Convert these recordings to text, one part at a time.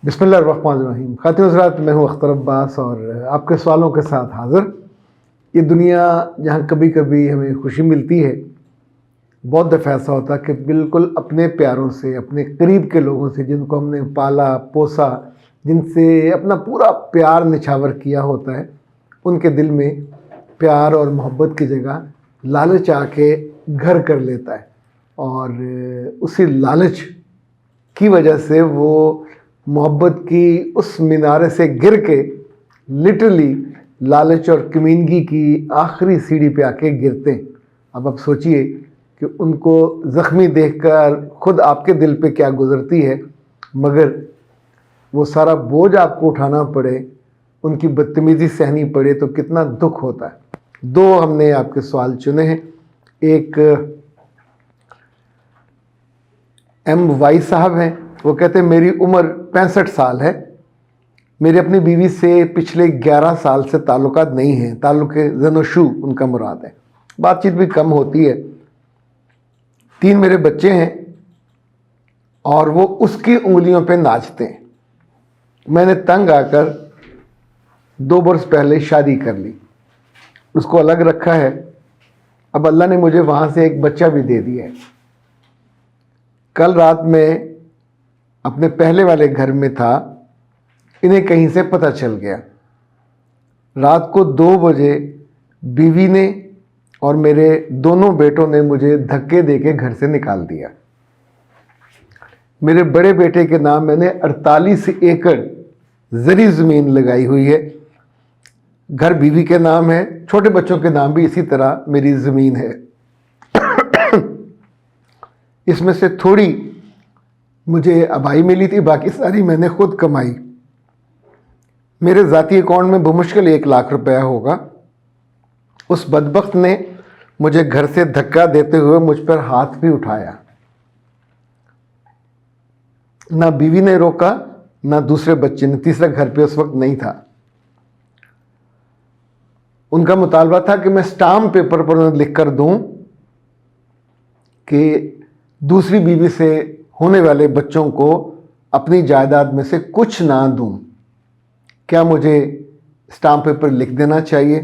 بسم اللہ الرحمن الرحیم۔ خاتون حضرات، میں ہوں اختر عباس اور آپ کے سوالوں کے ساتھ حاضر۔ یہ دنیا جہاں کبھی کبھی ہمیں خوشی ملتی ہے، بہت دفعہ ایسا ہوتا ہے کہ بالکل اپنے پیاروں سے، اپنے قریب کے لوگوں سے، جن کو ہم نے پالا پوسا، جن سے اپنا پورا پیار نچھاور کیا ہوتا ہے، ان کے دل میں پیار اور محبت کی جگہ لالچ آ کے گھر کر لیتا ہے، اور اسی لالچ کی وجہ سے وہ محبت کی اس مینارے سے گر کے لٹرلی لالچ اور کمینگی کی آخری سیڑھی پہ آ کے گرتے ہیں۔ اب آپ سوچئے کہ ان کو زخمی دیکھ کر خود آپ کے دل پہ کیا گزرتی ہے، مگر وہ سارا بوجھ آپ کو اٹھانا پڑے، ان کی بدتمیزی سہنی پڑے تو کتنا دکھ ہوتا ہے۔ دو ہم نے آپ کے سوال چنے ہیں۔ ایک ایم وائی صاحب ہیں، وہ کہتے ہیں میری عمر 65 سال ہے، میری اپنی بیوی سے پچھلے 11 سال سے تعلقات نہیں ہیں، تعلق زن و شو ان کا مراد ہے، بات چیت بھی کم ہوتی ہے، 3 میرے بچے ہیں اور وہ اس کی انگلیوں پہ ناچتے ہیں۔ میں نے تنگ آ کر 2 برس پہلے شادی کر لی، اس کو الگ رکھا ہے۔ اب اللہ نے مجھے وہاں سے ایک بچہ بھی دے دیا ہے۔ کل رات میں اپنے پہلے والے گھر میں تھا، انہیں کہیں سے پتہ چل گیا۔ رات کو 2 بجے بیوی نے اور میرے دونوں بیٹوں نے مجھے دھکے دے کے گھر سے نکال دیا۔ میرے بڑے بیٹے کے نام میں نے 48 ایکڑ زرعی زمین لگائی ہوئی ہے، گھر بیوی کے نام ہے، چھوٹے بچوں کے نام بھی اسی طرح میری زمین ہے۔ اس میں سے تھوڑی مجھے آبائی ملی تھی، باقی ساری میں نے خود کمائی۔ میرے ذاتی اکاؤنٹ میں بمشکل 1 لاکھ روپیہ ہوگا۔ اس بدبخت نے مجھے گھر سے دھکا دیتے ہوئے مجھ پر ہاتھ بھی اٹھایا، نہ بیوی نے روکا نہ دوسرے بچے نے، تیسرا گھر پہ اس وقت نہیں تھا۔ ان کا مطالبہ تھا کہ میں اسٹامپ پیپر پر لکھ کر دوں کہ دوسری بیوی سے ہونے والے بچوں کو اپنی جائیداد میں سے کچھ نہ دوں۔ کیا مجھے اسٹامپ پیپر لکھ دینا چاہیے؟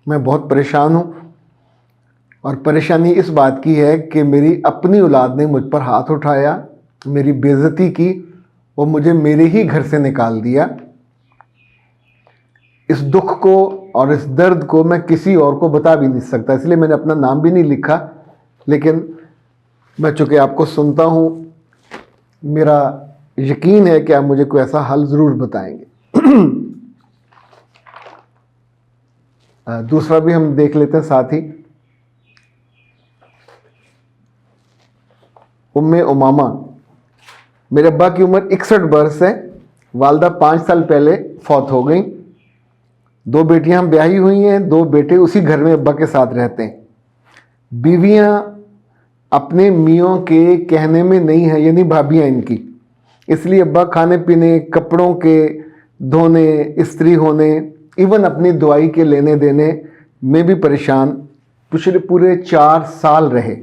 میں بہت پریشان ہوں، اور پریشانی اس بات کی ہے کہ میری اپنی اولاد نے مجھ پر ہاتھ اٹھایا، میری بے عزتی کی اور مجھے میرے ہی گھر سے نکال دیا۔ اس دکھ کو اور اس درد کو میں کسی اور کو بتا بھی نہیں سکتا، اس لیے میں نے اپنا نام بھی نہیں لکھا، لیکن میں چونکہ آپ کو سنتا ہوں، میرا یقین ہے کہ آپ مجھے کوئی ایسا حل ضرور بتائیں گے۔ دوسرا بھی ہم دیکھ لیتے ہیں ساتھ ہی۔ ام امامہ، میرے ابا کی عمر 61 برس ہے، والدہ 5 سال پہلے فوت ہو گئیں، 2 بیٹیاں بیاہی ہوئی ہیں، 2 بیٹے اسی گھر میں ابا کے ساتھ رہتے ہیں۔ بیویاں اپنے میوں کے کہنے میں نہیں ہیں، یعنی بھابیاں ان کی، اس لیے ابا کھانے پینے، کپڑوں کے دھونے، استری ہونے، ایون اپنی دوائی کے لینے دینے میں بھی پریشان پچھلے پورے 4 سال رہے۔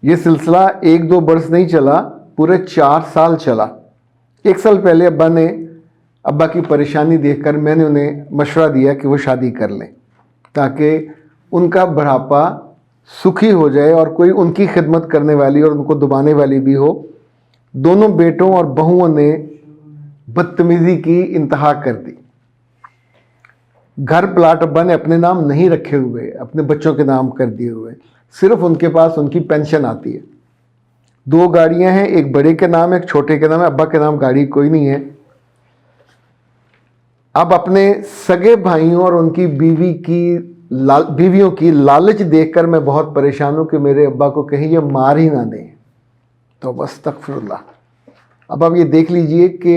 یہ سلسلہ 1-2 برس نہیں چلا، پورے 4 سال چلا۔ 1 سال پہلے ابا کی پریشانی دیکھ کر میں نے انہیں مشورہ دیا کہ وہ شادی کر لیں، تاکہ ان کا بڑھاپا سکھی ہو جائے اور کوئی ان کی خدمت کرنے والی اور ان کو دبانے والی بھی ہو۔ دونوں بیٹوں اور بہوؤں نے بدتمیزی کی انتہا کر دی۔ گھر پلاٹ ابا نے اپنے نام نہیں رکھے ہوئے، اپنے بچوں کے نام کر دیے ہوئے، صرف ان کے پاس ان کی پینشن آتی ہے۔ 2 گاڑیاں ہیں، ایک بڑے کے نام ہے، ایک چھوٹے کے نام ہے، ابا کے نام گاڑی کوئی نہیں ہے۔ اب اپنے سگے بھائیوں اور ان کی بیویوں کی لالچ دیکھ کر میں بہت پریشان ہوں کہ میرے ابا کو کہیں یہ مار ہی نہ دیں، تو بس استغفر اللہ۔ اب آپ یہ دیکھ لیجئے کہ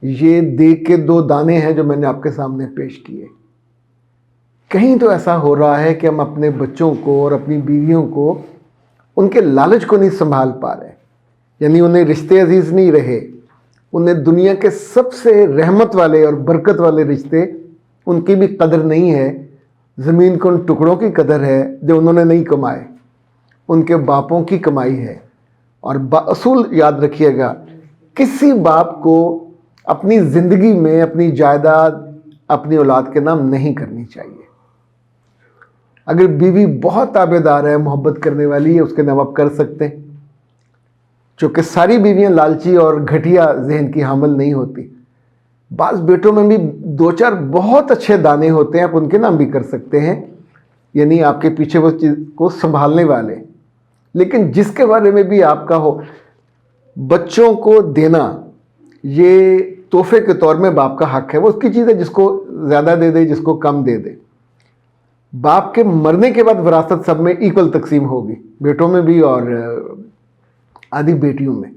یہ دیکھ کے 2 دانے ہیں جو میں نے آپ کے سامنے پیش کیے۔ کہیں تو ایسا ہو رہا ہے کہ ہم اپنے بچوں کو اور اپنی بیویوں کو ان کے لالچ کو نہیں سنبھال پا رہے، یعنی انہیں رشتے عزیز نہیں رہے، انہیں دنیا کے سب سے رحمت والے اور برکت والے رشتے ان کی بھی قدر نہیں ہے۔ زمین کو ان ٹکڑوں کی قدر ہے جو انہوں نے نہیں کمائے، ان کے باپوں کی کمائی ہے۔ اور اصول یاد رکھیے گا کسی باپ کو اپنی زندگی میں اپنی جائیداد اپنی اولاد کے نام نہیں کرنی چاہیے. اگر بیوی بہت تابعدار ہے، محبت کرنے والی ہے، اس کے نام آپ کر سکتے ہیں. چونکہ ساری بیویاں لالچی اور گھٹیا ذہن کی حامل نہیں ہوتی. بعض بیٹوں میں بھی 2-4 بہت اچھے دانے ہوتے ہیں، آپ ان کے نام بھی کر سکتے ہیں، یعنی آپ کے پیچھے وہ چیز کو سنبھالنے والے. لیکن جس کے بارے میں بھی آپ کا ہو، بچوں کو دینا یہ تحفے کے طور میں باپ کا حق ہے. وہ اس کی چیز ہے، جس کو زیادہ دے دے، جس کو کم دے دے. باپ کے مرنے کے بعد وراثت سب میں ایکول تقسیم ہوگی، بیٹوں میں بھی اور آدھی بیٹیوں میں.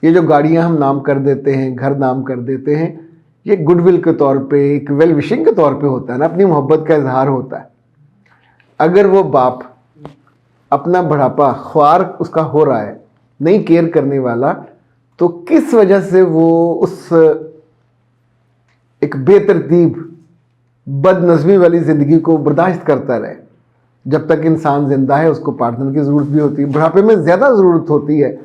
یہ جو گاڑیاں ہم نام کر دیتے ہیں، گھر نام کر دیتے ہیں، یہ گڈ ول کے طور پہ، ایک ویل وشنگ کے طور پہ ہوتا ہے نا، اپنی محبت کا اظہار ہوتا ہے. اگر وہ باپ اپنا بڑھاپا خوار اس کا ہو رہا ہے، نہیں کیئر کرنے والا، تو کس وجہ سے وہ اس ایک بے ترتیب بد نظمی والی زندگی کو برداشت کرتا رہے؟ جب تک انسان زندہ ہے اس کو پارٹنر کی ضرورت بھی ہوتی ہے. بڑھاپے میں زیادہ ضرورت ہوتی ہے،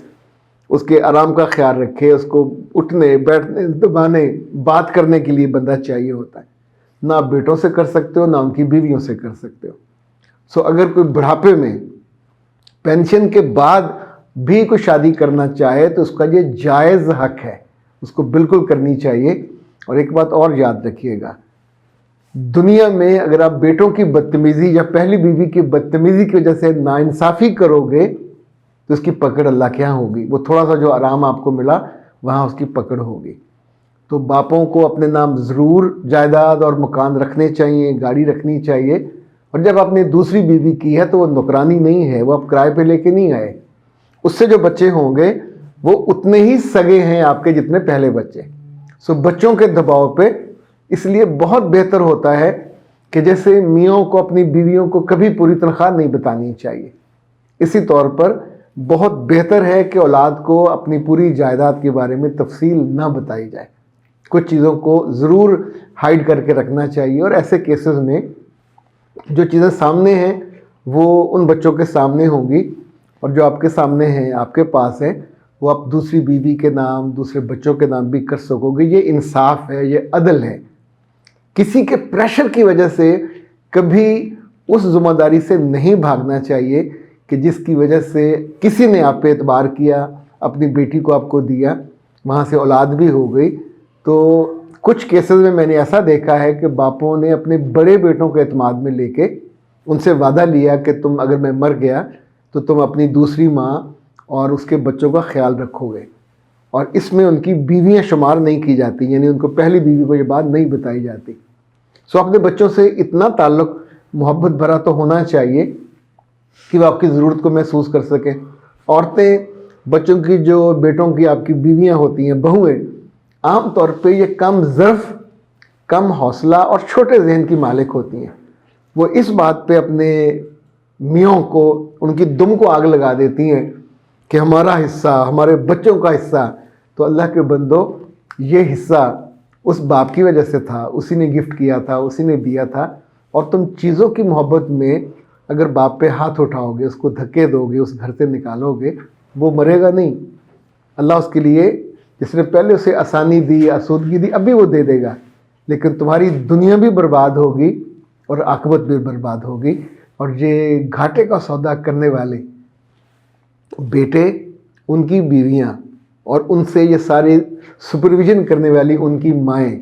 اس کے آرام کا خیال رکھے، اس کو اٹھنے بیٹھنے دبانے بات کرنے کے لیے بندہ چاہیے ہوتا ہے. نہ آپ بیٹوں سے کر سکتے ہو، نہ ان کی بیویوں سے کر سکتے ہو. اگر کوئی بڑھاپے میں پینشن کے بعد بھی کوئی شادی کرنا چاہے تو اس کا یہ جائز حق ہے، اس کو بالکل کرنی چاہیے. اور ایک بات اور یاد رکھیے گا، دنیا میں اگر آپ بیٹوں کی بدتمیزی یا پہلی بیوی کی بدتمیزی کی وجہ سے ناانصافی کرو گے تو اس کی پکڑ اللہ کے ہاں ہوگی. وہ تھوڑا سا جو آرام آپ کو ملا وہاں اس کی پکڑ ہوگی. تو باپوں کو اپنے نام ضرور جائیداد اور مکان رکھنے چاہیے، گاڑی رکھنی چاہیے. اور جب آپ نے دوسری بیوی کی ہے تو وہ نوکرانی نہیں ہے، وہ آپ کرائے پہ لے کے نہیں آئے. اس سے جو بچے ہوں گے وہ اتنے ہی سگے ہیں آپ کے جتنے پہلے بچے. بچوں کے دباؤ پہ اس لیے بہت بہتر ہوتا ہے کہ جیسے میاں کو اپنی بیویوں کو کبھی پوری تنخواہ نہیں بتانی چاہیے، اسی طور پر بہت بہتر ہے کہ اولاد کو اپنی پوری جائیداد کے بارے میں تفصیل نہ بتائی جائے. کچھ چیزوں کو ضرور ہائیڈ کر کے رکھنا چاہیے. اور ایسے کیسز میں جو چیزیں سامنے ہیں وہ ان بچوں کے سامنے ہوں گی، اور جو آپ کے سامنے ہیں، آپ کے پاس ہے، وہ آپ دوسری بیوی کے نام، دوسرے بچوں کے نام بھی کر سکو گے. یہ انصاف ہے، یہ عدل ہے. کسی کے پریشر کی وجہ سے کبھی اس ذمہ داری سے نہیں بھاگنا چاہیے کہ جس کی وجہ سے کسی نے آپ پہ اعتبار کیا، اپنی بیٹی کو آپ کو دیا، وہاں سے اولاد بھی ہو گئی. تو کچھ کیسز میں نے ایسا دیکھا ہے کہ باپوں نے اپنے بڑے بیٹوں کو اعتماد میں لے کے ان سے وعدہ لیا کہ تم اگر میں مر گیا تو تم اپنی دوسری ماں اور اس کے بچوں کا خیال رکھو گے. اور اس میں ان کی بیویاں شمار نہیں کی جاتی، یعنی ان کو پہلی بیوی کو یہ بات نہیں بتائی جاتی. اپنے بچوں سے اتنا تعلق محبت بھرا تو ہونا چاہیے کہ وہ آپ کی ضرورت کو محسوس کر سکیں. عورتیں بچوں کی، جو بیٹوں کی آپ کی بیویاں ہوتی ہیں، بہویں، عام طور پہ یہ کم ظرف، کم حوصلہ اور چھوٹے ذہن کی مالک ہوتی ہیں. وہ اس بات پہ اپنے میوں کو، ان کی دم کو آگ لگا دیتی ہیں کہ ہمارا حصہ، ہمارے بچوں کا حصہ. تو اللہ کے بندو، یہ حصہ اس باپ کی وجہ سے تھا، اسی نے گفٹ کیا تھا، اسی نے دیا تھا. اور تم چیزوں کی محبت میں اگر باپ پہ ہاتھ اٹھاؤ گے، اس کو دھکے دو گے، اس گھر سے نکالو گے، وہ مرے گا نہیں. اللہ اس کے لیے، جس نے پہلے اسے آسانی دی، آسودگی دی، ابھی وہ دے دے گا. لیکن تمہاری دنیا بھی برباد ہوگی اور عاقبت بھی برباد ہوگی. اور یہ گھاٹے کا سودا کرنے والے بیٹے، ان کی بیویاں، اور ان سے یہ سارے سپرویژن کرنے والی ان کی مائیں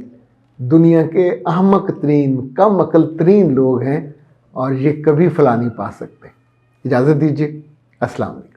دنیا کے احمق ترین، کم عقل ترین لوگ ہیں، اور یہ کبھی فلاح نہیں پا سکتے. اجازت دیجیے. السلام علیکم.